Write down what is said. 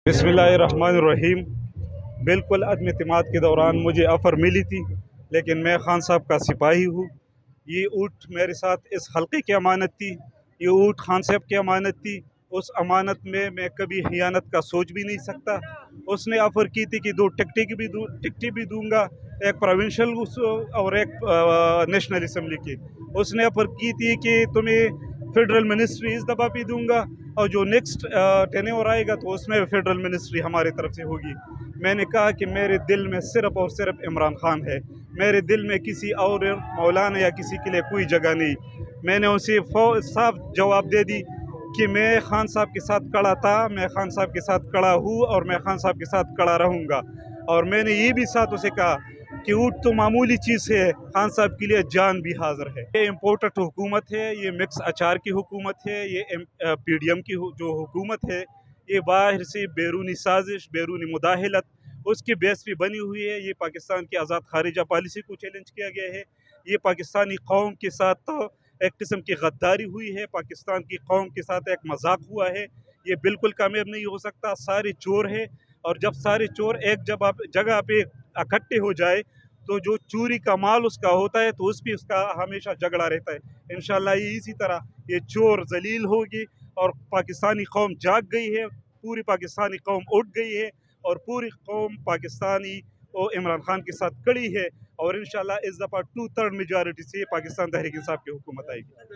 बिस्मिल्लाहिर्रहमानिर्रहीम। बिल्कुल अदम एतमाद के दौरान मुझे ऑफ़र मिली थी, लेकिन मैं खान साहब का सिपाही हूँ। ये ऊँट मेरे साथ इस हल्के की अमानत थी, ये ऊँट खान साहब की अमानत थी। उस अमानत में मैं कभी खियानत का सोच भी नहीं सकता। उसने ऑफ़र की थी कि 2 टिकटें भी दूंगा, एक प्रोविंशियल और एक नेशनल असम्बली की। उसने ऑफ़र की थी कि तुम्हें फेडरल मिनिस्ट्री इस दफ़ा भी दूंगा, और जो नेक्स्ट टेन्योर आएगा तो उसमें फेडरल मिनिस्ट्री हमारी तरफ से होगी। मैंने कहा कि मेरे दिल में सिर्फ़ और सिर्फ इमरान खान है, मेरे दिल में किसी और मौलाना या किसी के लिए कोई जगह नहीं। मैंने उसे साफ जवाब दे दी कि मैं खान साहब के साथ खड़ा था, मैं खान साहब के साथ खड़ा हूँ और मैं खान साहब के साथ खड़ा रहूँगा। और मैंने ये भी साथ उसे कहा कि ऊँट तो मामूली चीज़ है, खान साहब के लिए जान भी हाजिर है। ये इम्पोर्टेड हुकूमत है, ये मिक्स अचार की हुकूमत है, ये PDM की जो हुकूमत है, ये बाहर से बैरूनी साजिश, बैरूनी मुदाहिलत उसकी बेस पे बनी हुई है। ये पाकिस्तान की आज़ाद खारिजा पॉलिसी को चैलेंज किया गया है। ये पाकिस्तानी कौम के साथ तो एक किस्म की गद्दारी हुई है, पाकिस्तान की कौम के साथ एक मजाक हुआ है। ये बिल्कुल कामयाब नहीं हो सकता। सारे चोर हैं, और जब सारे चोर एक जगह पे इकट्ठे हो जाए तो जो चोरी का माल उसका होता है तो उस पर उसका हमेशा झगड़ा रहता है। इंशाल्लाह ये इसी तरह ये चोर जलील होगी और पाकिस्तानी कौम जाग गई है, पूरी पाकिस्तानी कौम उठ गई है, और पूरी कौम पाकिस्तानी और इमरान खान के साथ खड़ी है। और इंशाल्लाह इस दफ़ा 2/3 मेजॉरिटी से पाकिस्तान तहरीक इंसाफ की हुकूमत आएगी।